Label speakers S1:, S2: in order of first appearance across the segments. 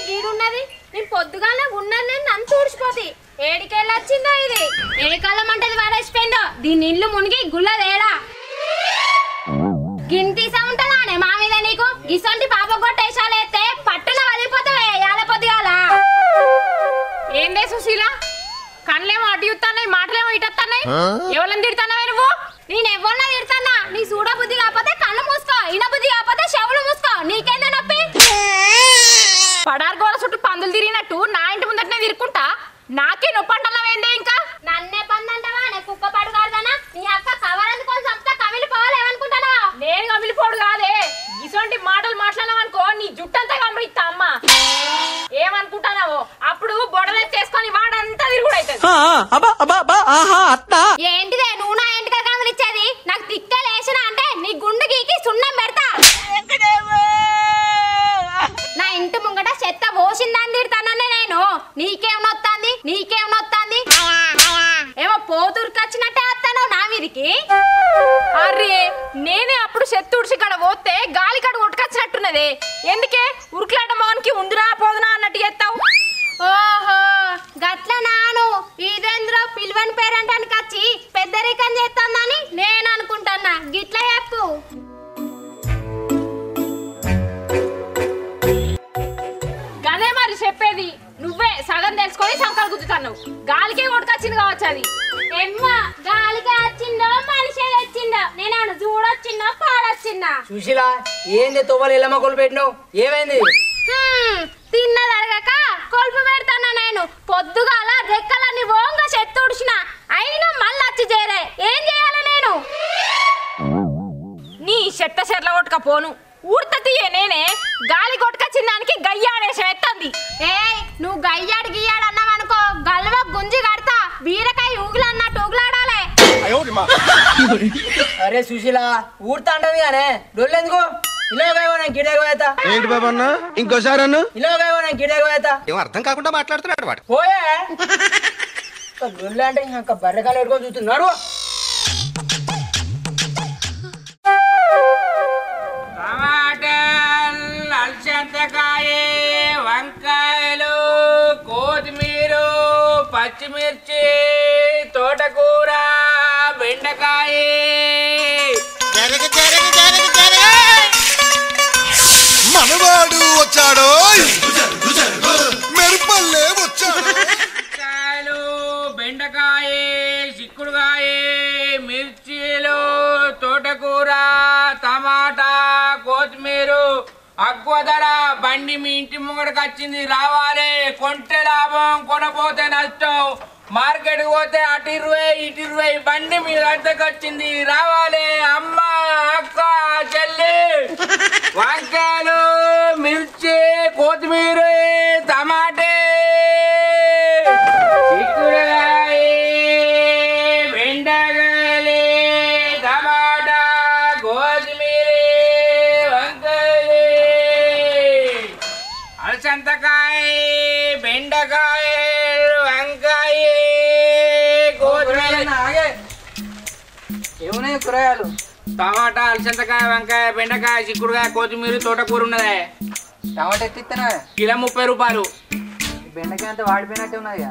S1: గీడున్నది నేను పొద్దుగానే ఉన్నది నన్ను తూడిచిపోతి ఏడికెళ్ళి వచ్చిందో ఇది ఏ కాలం అంటే వాడేసిపోయిందో దీని ఇల్లు మునిగి గుల్లదేడా గింతీసా ఉంటుందానే మా మీద నీకు గిసొంటి పాప కొట్టేసాలేస్తే పట్టున వదిలిపోతావే యాల పొద్దుగాల
S2: ఏందే సుశీల కళ్ళేమో అటు ఇస్తున్నాయి మాటలేమో ఇటు వస్తున్నాయి ఎవరిని తిడతానవే నువ్వు
S1: నేను ఎవరినా తిడతానా నీ చూడ బుద్ధి కాకపోతే కళ్ళు మూసుకో ఇన బుద్ధి కాకపోతే చెవులు మూసుకో నీకేందో నొప్పి
S2: పడారు గోడ చుట్టూ పందులు తిరిగినట్టు నా ఇంటి ముందటనే తిరుక్కుంటా నాకే నొప్పి అంటున్నావేందే ఇంకా
S1: నన్నే పందంటావా నే కుక్క పడుగాడదానా నీ అక్క కవరందుకొని సంస్థ కమిలిపోవాలేమనుకుంటానా
S2: నేను కమిలిపోడు కాదే ఇటువంటి మాటలు మాట్లాడినావనుకో నీ జుట్టంతా కమిలిస్తా అమ్మ ఏమనుకుంటానావో అప్పుడు బొడలేసుకొని వాడంతా తిరుగుడైతుంది
S1: ఏంటిదే నువ్వు నా ఇంటికి కమిలిచ్చేది నాకు తిక్క లేచిన అంటే నీ గుండు గీకి సున్నం పెడతా నా ఇంటి ముంగట చెత్త పోసిందని తిడతాననే నేను నీకేం నొత్తాంది ఏమో పోతురుకొచ్చినట్టే వస్తాను నా మీదికి
S2: అరే నేనే అప్పుడు చెత్తుడిసి కడ పోతే గాలి కడ కొట్టుకొచ్చినట్టున్నదే ఎందుకే ఉరుకులాట మోహన్కి ఉందిరా పోదునా అన్నట్టు చేస్తావు
S1: ఓహో గట్ల నాను ఇదేంద్రో పిల్వని పేరంటానికి వచ్చి పెద్దరికం చేస్తుందని నేను అనుకుంటున్నా గిట్ల చెప్పు
S2: గదే మరి చెప్పేది నువ్వే సగం తెలుసుకొని సంకలు గుద్దుతున్నావు గాలికే కొట్టుకొచ్చింది కావచ్చు అది
S1: ఎమ్మా గాలికి వచ్చిందో మనిషి వచ్చిందో నేను చూడొచ్చిందో పాడొచ్చిందా
S3: సుశీల ఏంది తొవ్వలు ఎల్లమ్మ కొలు పెట్టినావు ఏమైంది
S1: తిన్నది అడగక కొలుపు పెడతానా నేను పొద్దుగాల రెక్కలన్నీ ఓంగ చెత్తుడిచిన అయినా మళ్ళీ వచ్చి చేరే ఏం చేయాలి నేను
S2: నీ చెత్త చెర్ల కొట్టుకపోను ఊర్తీయే నేనే గాలి కొట్టుకొచ్చిన దానికి గయ్యాడేశం ఎత్తంది
S1: నువ్వు గయ్యాడు గియ్యాడు అన్నావనుకో గల్వ గుంజి కడతా బీరకాయ ఊగులన్నట్టు ఊగులాడాలే
S3: అరే సుశీల ఊరుతా అంటది కానీ డొల్లెందుకు ఇలాగైనా గిడేగోయేతా
S4: ఏంటి బాబు అన్న ఇంకోసారి అన్న
S3: ఇలాగైనా గిడేగోయేతా
S4: ఏం అర్థం కాకుండా మాట్లాడుతున్నాడు వాడు
S3: పోయే డొల్లె అంటే ఇంకా బర్రెకాయలు పెట్టుకొని చూస్తున్నాడు
S5: టమాటాలు అలసందకాయ వంకాయలు కొత్తిమీర పచ్చిమిర్చి తోటకూర బెండకాయ
S4: మనవాడు వచ్చాడో మెరుపల్లే వచ్చాడు
S5: కాయలు బెండకాయ చిక్కుడుకాయ మిర్చీలు తోటకూర టమాటా కొత్తిమీర అగ్వధర బండి మీ ఇంటి ముంగడికి వచ్చింది రావాలి కొంటే లాభం కొనపోతే నష్టం మార్కెట్ పోతే అటు 20 ఇటు 20 బండి మీ వద్దకు వచ్చింది రావాలి అమ్మ అక్క చెల్లి వంకాయలు మిర్చి కొత్తిమీర టమాటే చిక్కుడుకాయ బెండకాయలు టమాటా కొత్తిమీర వంకాయలు అలసందకాయ బెండకాయ వంకాయ కొత్తిమీర
S3: ఏమున్నాయి కూరగాయలు
S5: టమాటా అలసందకాయ వంకాయ బెండకాయ చిక్కుడుకాయ కొత్తిమీర తోటకూర ఉన్నదే
S3: టమాటా ఎత్తిస్తానా
S5: కిలో 30 రూపాయలు
S3: బెండకాయ అంతా వాడిపోయినట్టే ఉన్నది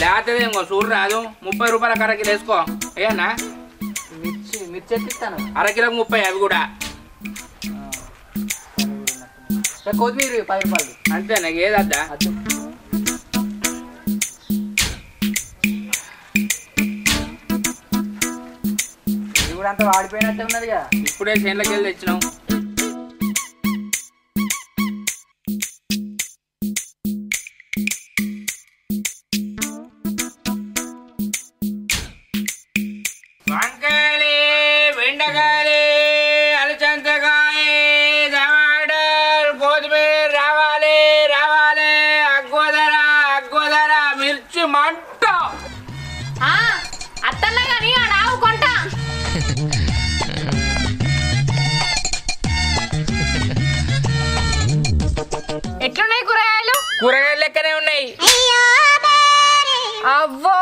S5: లేకపోతే ఇంకో చూడు రాదు 30 రూపాయలకు అరకిలో వేసుకో ఏనా
S3: మిర్చి ఎత్తిస్తాను
S5: అరకిలోకి 30 అవి కూడా
S3: కొత్తిమీర 10 రూపాయలు
S5: అంతే నాకు ఏదద్దా
S3: ఇది కూడా అంతా వాడిపోయినట్టే ఉన్నదిగా
S5: ఇప్పుడే చేనులకి వెళ్ళి తెచ్చినాం వంకాయలు బెండకాయలు అలసందకాయ టమాటాలు కొత్తిమీర రావాలి రావాలి అగ్వధర మిర్చి మంట
S2: అత్తన్నా కానీ ఆడావు కొంట ఎట్లున్నాయి కూరగాయలు
S5: లెక్కనే ఉన్నాయి
S2: అవ్వో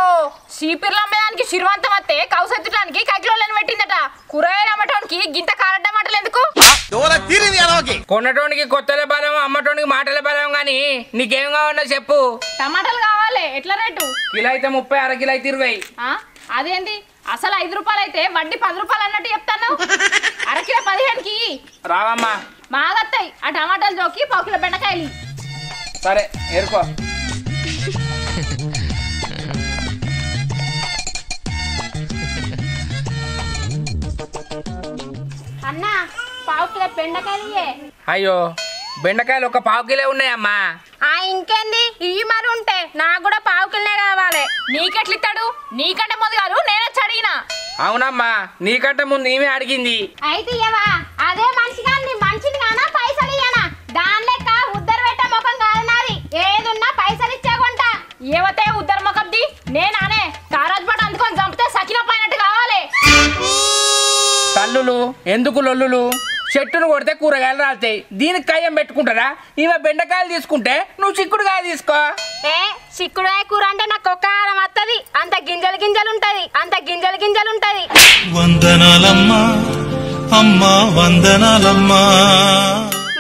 S2: చీపిర్లు అమ్మేదానికి శిర్వంతం వస్తే కౌసెత్తడానికి కైకిలోళ్ళని పెట్టిందట కూరగాయలు అమ్మటానికి గింత కారడ్డ మాటలు ఎందుకు
S5: కొన్నటోనికి కొత్తల బలం అమ్మటోనికి మాటల బలం గాని నీకేం కావాలో చెప్పు.
S2: టమాటాలు కావాలి, ఎట్లా రేటు?
S5: కిలో అయితే 30, అరకిలో అయితే 20.
S2: అదేంటి అసలు 5 రూపాయలు అయితే వడ్డీ 10 రూపాయలు అన్నట్టు చెప్తాను. అరకిలో 15కి
S5: రావమ్మా.
S2: మాగత్తాయి ఆ టమాటాలు జోకి 1 కిలో బెండకాయలు.
S5: సరే ఏరుకో.
S1: అన్నా 1/2 కిలో బెండకాయలు.
S5: అయ్యో బెండకాయలు ఒక 1/2 కిలో ఉన్నాయమ్మా.
S1: ఇంకేంది ఇవి మరి ఉంటే నాకు కూడా 1/2 కిలోనే కావాలి.
S2: నీకెట్లిస్తాడు? నీకంటే ముందు కాదు నేనే అడిగినా.
S5: అవునమ్మా నీకంటే ముందు నీవే అడిగింది.
S1: అయితే ఇవ్వవా? అదే మనిషిగా నీ మనిషిని కానా పైసలు ఇయ్యనా? దాని లెక్క ఉద్దరు పెట్టే ముఖం కాదు నాది. ఏదున్నా పైసలు ఇచ్చే కొంటా.
S2: ఏవతే ఉద్దరు ముఖంది నేనానే తారాజ్ పాట అందుకొని చంపితే సకిన పైనట్టు కావాలి.
S5: తల్లులు ఎందుకు లొల్లులు? చెట్టును కొడితే కూరగాయలు రాలుతాయి. దీనికి కయ్యం పెట్టుకుంటారా? ఈమె బెండకాయలు తీసుకుంటే నువ్వు చిక్కుడుకాయ తీసుకో.
S1: చిక్కుడుకాయ కూర అంటే నాకు ఒక్క కాలం వస్తుంది. అంత గింజలు గింజలు ఉంటది, అంత గింజలు గింజలు ఉంటది.
S6: వందనాలమ్మా అమ్మా వందనాలమ్మా.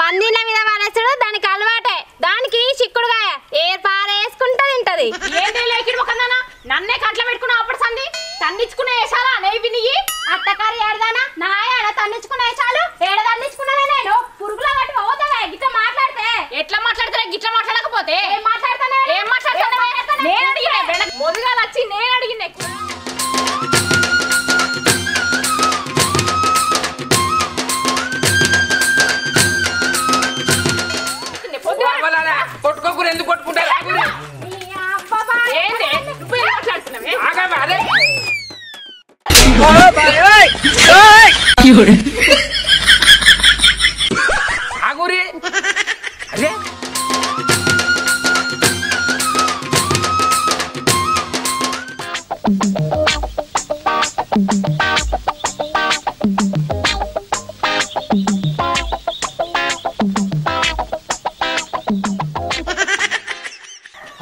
S1: మందిన మీద వారేసుడు దానికి అలవాటే. దానికి చిక్కుడుకాయ ఏర్పారేసుకుంటా తింటది.
S2: ఏంటి లేకిడి ముఖందానా? నన్నే కంట్లో పెట్టుకున్నావు అప్పుడు సంది తన్నించుకునే వేసాలా నెయ్యి నీయి
S1: అత్తకారి ఏడదానా నా ఏడ తన్నించుకునే చాలు. ఏడ తన్నించుకున్నానే నేను పురుగుల గట్టి పోతావే గిట్ల మాట్లాడితే.
S2: ఎట్లా మాట్లాడతారా? గిట్లా మాట్లాడకపోతే
S1: ఏం మాట్లాడతానే?
S2: ఏం మాట్లాడతానే? నేను అడిగిన మొదలుగా వచ్చి నేను అడిగిన
S5: కొట్టుకోకూర ఎందుకు కొట్టుకుంటారు?
S2: ఏంటి నువ్వు మాట్లాడుతున్నావే?
S5: అదే ఆగురి. అదే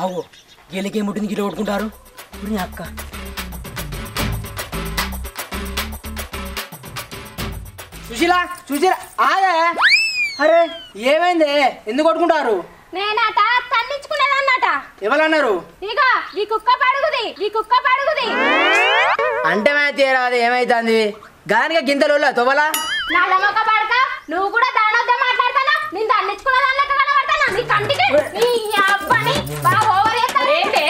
S3: అవు గెలికే ముట్టింది గిట్ల కొట్టుకుంటారు. అక్క సుశీల సుశీల ఆగే. అరే ఏమైంది? ఎందుకు కొట్టుకుంటారు?
S1: నేనట తన్నించుకునేదన్నట.
S3: ఎవరన్నారు?
S1: ఇక ఈ కుక్క పడుగుది, ఈ కుక్క పడుగుది.
S3: అంటే మే తీరాదు ఏమైతుంది? గానిగా గింతలు తొవ్వలా
S1: నల్ల మొక్క పడక నువ్వు కూడా దానొద్ద మాట్లాడతానా? నేను తన్నించుకునేదాన్నక కనబడతానా నీ కంటికి? నీ అబ్బని బాగా ఓవర్ చేస్తాను.
S2: ఏంటి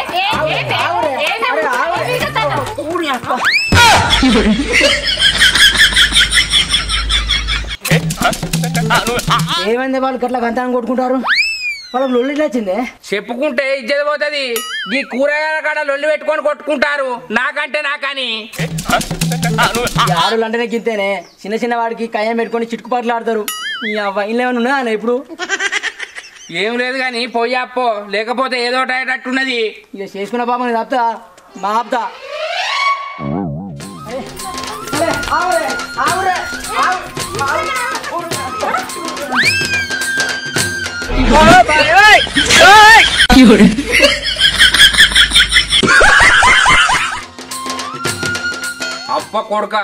S3: ఏమైంది? వాళ్ళు గట్లా గంతాన్ని కొట్టుకుంటారు. వాళ్ళకి లొల్లి నచ్చింది.
S5: చెప్పుకుంటే ఇజ్జత పోతుంది. ఈ కూరగాయల కాడ లొల్లి పెట్టుకొని కొట్టుకుంటారు. నాకంటే నాకని
S3: ఆరులు అంటేనే గింతేనే. చిన్న చిన్న వాడికి కయ్యం పెట్టుకొని చిట్టుకుపాట్లు ఆడతారు. ఇల్లు ఏమైనా ఉన్నాయా అన్న ఇప్పుడు?
S5: ఏం లేదు కానీ పోయి అప్పో, లేకపోతే ఏదో అయ్యేటట్టున్నది.
S3: ఇక చేసుకున్న పాపని తప్పుతా మా ఆపుతా.
S5: అప్ప కొడుక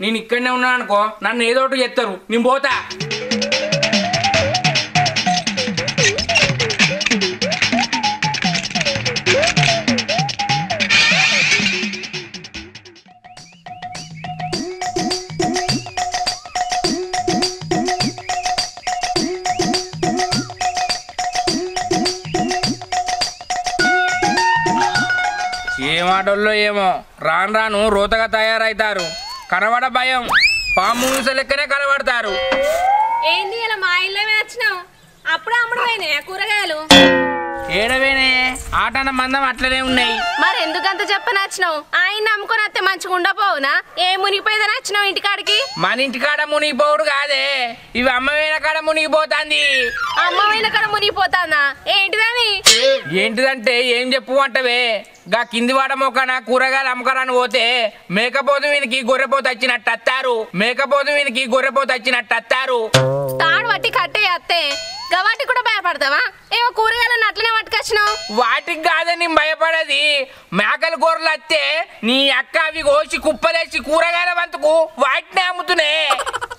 S5: నేను ఇక్కడనే ఉన్నాను అనుకో, నన్ను ఏదో ఒకటి చెప్తారు. నేను పోతా. ఏమాటల్లో ఏమో రాను రాను రోతగా తయారైతారు. కనబడ భయం, పాము లెక్కనే కనబడతారు.
S2: ఏంది ఇలా మా ఇల్లే వచ్చినావు? అప్పుడే అమ్ముడు పోయినాయి కూరగాయలు.
S5: ఏడవేనే ఆటన మందం అట్లనే ఉన్నాయి.
S1: మరి ఎందుకంత చెప్పనచ్చినావు? ఆయన నమ్ముకొని అత్తే మంచిగా ఉండపోవునా? ఏ మునిగిపోయిందని వచ్చినావు ఇంటికాడికి?
S5: మన ఇంటికాడ మునిగిపోవుడు కాదే, ఇవి అమ్మవేన కాడ మునిగిపోతాంది.
S1: అమ్మమైన కాడ మునిగిపోతానా? ఏంటిదని?
S5: ఏంటిదంటే ఏం చెప్పు అంటవే? గా కింది వాడ మొక్కన కూరగాయలు అమ్మకరాని పోతే మేకపోతు వీనికి గొర్రెపోతు వచ్చినట్టు అత్తారు. మేకపోతు వీనికి గొర్రెపోతు వచ్చినట్టు అత్తారు.
S1: తాడు పట్టి కట్టే అత్తే గవాటికి కూడా భయపడతావా? ఏమో కూరగాయలను అట్లనే పట్టుకొచ్చినావు.
S5: వాటికి కాదని భయపడేది. మేకల గొర్రెలు వస్తే నీ అక్క అవి కోసి కుప్పలేసి కూరగాయల వంతుకు వాటినే అమ్ముతునే.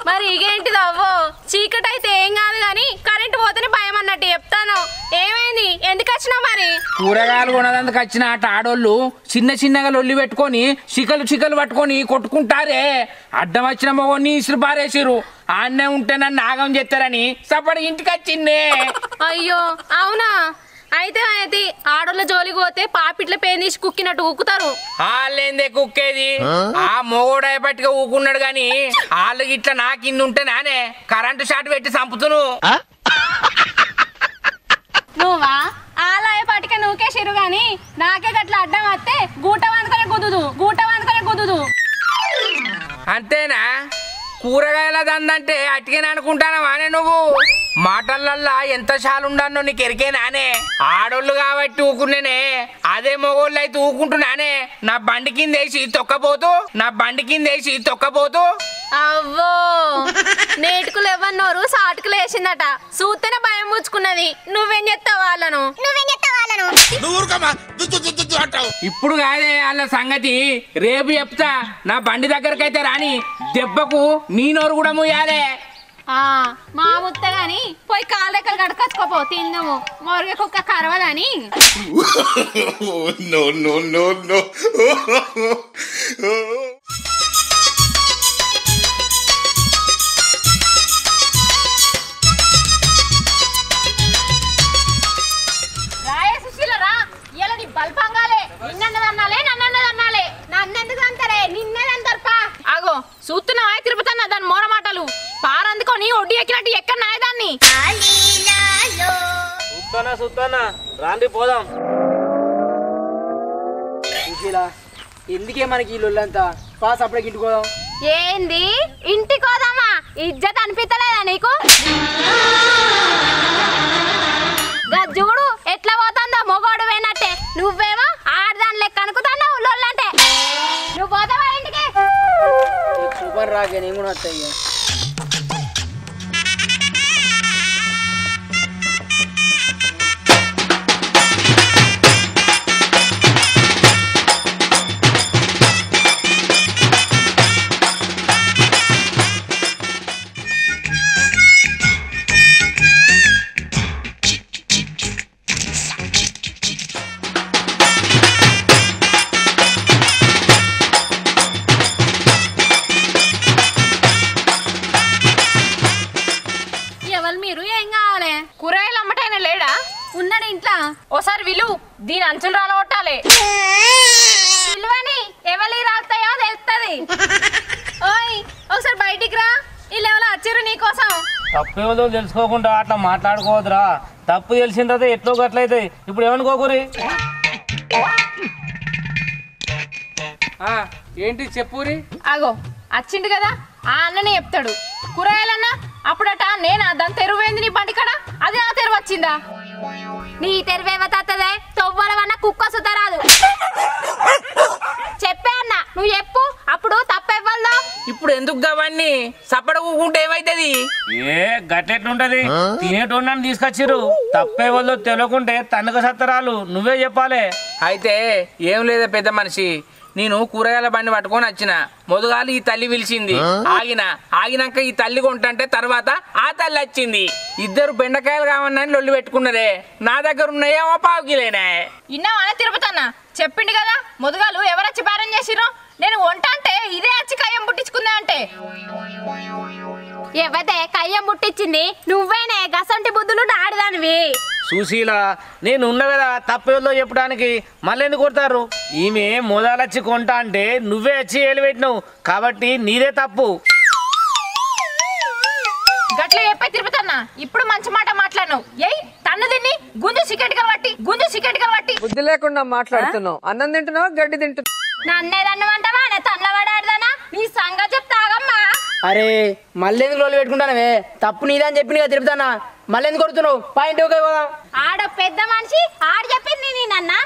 S1: మరి ఇగేంటిది అవ్వో చీకటి అయితే ఏం కాదు గాని కరెంట్ పోతేనే భయం అన్నట్టు చెప్తాను. ఏమైంది ఎందుకు వచ్చినావు మరి?
S5: కూరగాయలు కొనదందుకు వచ్చిన ఆట ఆడోళ్ళు చిన్న చిన్నగా లొల్లి పెట్టుకొని చికలు పట్టుకొని కొట్టుకుంటారే. అడ్డం వచ్చిన మొగోని ఇసురు పారేసిరు. ఆన్నే ఉంటే నన్ను ఆగం చేస్తారని సపడి ఇంటికి వచ్చిందే.
S1: అయ్యో అవునా? అయితే అయితే ఆడోళ్ళ జోలికి పోతే పాపిట్ల పేరు తీసి కుక్కినట్టు ఊకుతారు.
S5: వాళ్ళేందే కుక్కేది? ఆ మొగోడు పట్టిగా ఊకున్నాడు గాని వాళ్ళు ఇట్లా నా కింద ఉంటే నానే కరెంటు షాట్ పెట్టి చంపుతును.
S1: నువ్వా ఆలయ పట్టుక నూకేసిరు గాని నాకే గట్ల అడ్డం వస్తే గూట వందుకొని కుదుదు.
S5: అంతేనా? కూరగాయల దందంటే అట్టిగానే అనుకుంటానా వానే నువ్వు? మాటలల్లా ఎంత చాలుండానో నీకు ఎరికేనానే? ఆడోళ్ళు కాబట్టి ఊకునేనే, అదే మొగోళ్ళు అయితే ఊకుంటున్నానే. నా బండి కింద వేసి తొక్కపోతూ
S1: అవ్వో నేటుకులు ఇవ్వన్నోరు సాటుకులు వేసిందట. చూస్తేనే భయం పుచ్చుకున్నది. నువ్వేం చెప్తావు వాళ్ళను?
S5: ఇప్పుడు కాదే వాళ్ళ సంగతి, రేపు చెప్తా. నా బండి దగ్గరకైతే రాని, దెబ్బకు నీ నోరు కూడా ముయ్యాలే.
S1: మా ముత్త గాని పోయి కాళ్ళ దగ్గర గడకచ్చుకోపో తిందాము. మొరగ కుక్క కరవదని.
S2: రాయే సుశీలరా, ఇలా నీ బల్పంగాలే. నిన్నన్నదన్నాలే నన్నెందుకు అంటారే? నిన్నదంటారుపా. అగో చూస్తున్నావా తిరుపతన్న దాని మోర మాటలు. పారందుకొని ఒడ్డు ఎక్కినట్టు ఎక్కడ నాయదాన్ని.
S3: సుత్తానా రాండి పోదాం. ఎందుకే మనకి ఈ లొల్లంతా? పాస్ అప్పటికి ఇంటికి పోదాం.
S1: ఏంది ఇంటికి పోదామా? ఇజ్జత్ అనిపించలేదా నీకు? చూడు ఎట్లా పోతుందో మొగోడు పోయినట్టే. నువ్వేమో ఆడదాని లెక్క అనుకుతున్నావు లొల్లంటే. నువ్వు పోతావా ఇంటికి?
S3: సూపర్ రాగే నేను కూడా వస్తాయి.
S2: కూరగాయలు అమ్మటైనా లేడా?
S1: ఉన్నాడు ఇంట్లో.
S2: ఓసారి విలు, దీని అంచులు రాలగొట్టాలి.
S1: పిలువని ఎవరి రాస్తాయో తెలుస్తుంది. ఓయ్ ఒకసారి బయటికి రా. వీళ్ళు ఎవరో వచ్చారు నీకోసం.
S7: తప్పేదో తెలుసుకోకుండా అట్లా మాట్లాడుకోవద్దురా. తప్పు తెలిసిన తర్వాత ఎట్లో గట్లయితే ఇప్పుడు ఏమనుకోకూరి.
S3: ఏంటి చెప్పురి?
S2: అగో వచ్చిండు కదా ఆ అన్ననే చెప్తాడు. కూరగాయలన్నా అప్పుడట నేనా దాని తెరువైంది నీ బండి కాడ, అది నా తెరువు వచ్చిందా?
S1: నీ తెరువేవతదే తొవ్వలవన్న కుక్క సుతరాదు. చెప్పే అన్న నువ్వు చెప్పు. అప్పుడు తప్పెవ్వల్దో.
S5: ఇప్పుడు ఎందుకు గవన్నీ సపడ ఊకుంటే ఏమైతుంది?
S7: ఏ గట్టెట్లుంటది? తినేటోళ్ళని తీసుకొచ్చిర్రు. తప్పే వాళ్ళు తెలియకుంటే తనక సత్తరాలు నువ్వే చెప్పాలి.
S5: అయితే ఏం లేదా పెద్ద మనిషి, నేను కూరగాయల బండి పట్టుకొని వచ్చిన. మొదగాలు ఈ తల్లి పిలిచింది. ఆగినాక ఈ తల్లి కొంటంటే తర్వాత ఆ తల్లి వచ్చింది. ఇద్దరు బెండకాయలు కావన్నాని లొల్లి పెట్టుకున్నారే. నా దగ్గర ఉన్నాయేమో పావుకిలేనా.
S2: ఇన్నావా తిరుపతన్న చెప్పిండు కదా మొదగాలు ఎవరొచ్చి బేరం చేసిర్రు. నేను వంట అంటే ఇదే వచ్చి కయ్యం పుట్టించుకుందా అంటే.
S1: ఎవతే కయ్యం పుట్టించింది? నువ్వేనే. గసంటి బుద్ధులు ఆడదానివి.
S7: సుశీల నేను ఉన్నా కదా తప్పేదో చెప్పడానికి మళ్ళీ ఎందుకు కొడతారు? ఈమె మొదలచ్చి కొంటా అంటే నువ్వే వచ్చి ఏలిపెట్టినావు కాబట్టి నీదే తప్పు.
S2: గట్ల చెప్పే తిరుపతన్న ఇప్పుడు మంచి మాట మాట్లాడినావు. ఏయ్ తన్ను తిని గుంజు సికెట్గా పట్టి
S8: బుద్ధి లేకుండా మాట్లాడుతున్నావు. అన్నం తింటున్నావా గడ్డి తింటున్నావు?
S1: నన్నేదన్నవంటావా? తన్నవాడాడదానా? నీ సంగతి చెప్తాగమ్మా.
S3: అరే మళ్ళీ ఎందుకు లోలు పెట్టుకుంటానవే? తప్పు నీదని చెప్పింది కదా తిరుపుతానా, మళ్ళీ ఎందుకు కొడుతున్నావు? పాయింట్ పోదా.
S1: ఆడ పెద్ద మనిషి ఆడు చెప్పింది నేనన్నా.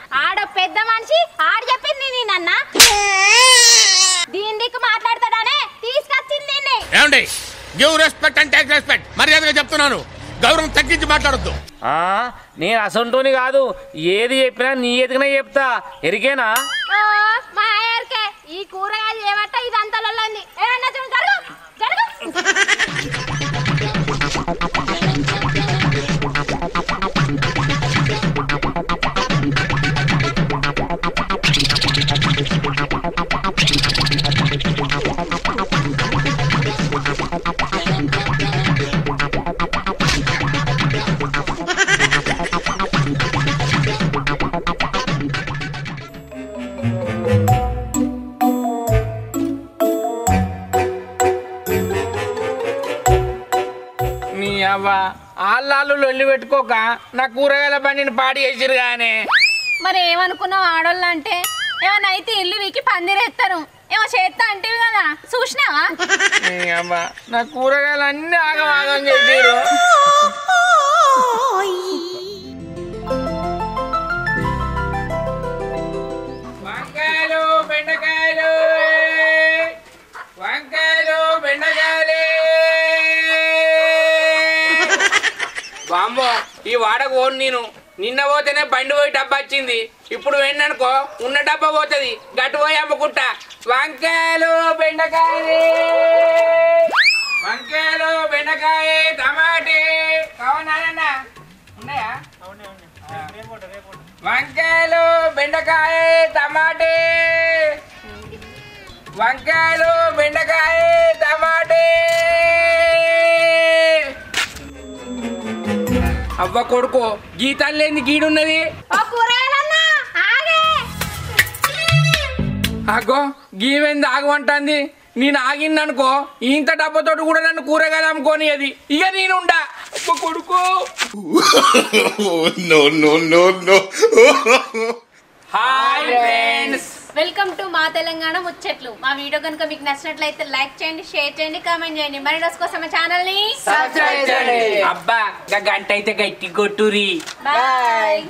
S1: దీని దిక్కు మాట్లాడతాడానే తీసుకొచ్చింది దీన్ని.
S4: ఏమండి give respect and take respect. మర్యాదగా చెప్తున్నాను, గౌరవం తగ్గించి మాట్లాడొద్దు.
S7: నేను అసంటోని కాదు, ఏది చెప్పినా నీ ఎదుగునే చెప్తా. ఎరికేనా?
S1: మా ఆయర్కే ఈ కూరగాయలు ఏమట్ట ఇదంతా లొల్లంది. ఏమన్నా చూడు జరుగు
S5: నీ అవ్వ ఆళ్ళు లొల్లి పెట్టుకోక నా కూరగాయల బండిని పాడి చేసిరు గానే.
S2: మరి ఏమనుకున్నావు ఆడోళ్ళు అంటే? ఏమన్నా అయితే ఇల్లు వీకి పందిరేస్తారు, ఏమో చేస్తా అంటేవి కదా, చూసినావా?
S5: నీ అవ్వ నా కూరగాయలు అన్ని ఆగం ఆగం చేసిరు. వంకాయలు బెండకాయలు, వంకాయలు బెండకాయలు. బాంబో ఈ వాడకు నేను నిన్న పోతేనే బండి పోయి డబ్బా వచ్చింది, ఇప్పుడు వెళ్ళనుకో ఉన్న డబ్బా పోతుంది, గట్టు పోయి అమ్ముకుంటా. వంకాయలు బెండకాయలు, వంకాయలు బెండకాయ టమాటే కావాలన్నా ఉన్నాయా? వంకాయలు బెండకాయ టమాటే, వంకాయలు బెండకాయ టమాటే. అవ్వ కొడుకో గీతాలు లేని గీడున్నది. అగ్గో గీవెంది ఆగమంటుంది. నేను ఆగిందనుకో ఇంత డబ్బతోటి కూడా నన్ను కూరగాయలు అమ్ముకొని అది ఇక నేనుండా. కొడుకు హాయ్ ఫ్రెండ్స్,
S2: వెల్కమ్ టు మా తెలంగాణ ముచ్చట్లు. మా వీడియో కనుక మీకు నచ్చినట్లయితే లైక్ చేయండి, షేర్ చేయండి, కామెంట్ చేయండి. మరి రోజు కోసం మా ఛానల్ ని
S5: అబ్బా గంట అయితే గట్టి కొట్టురి.
S2: బాయ్.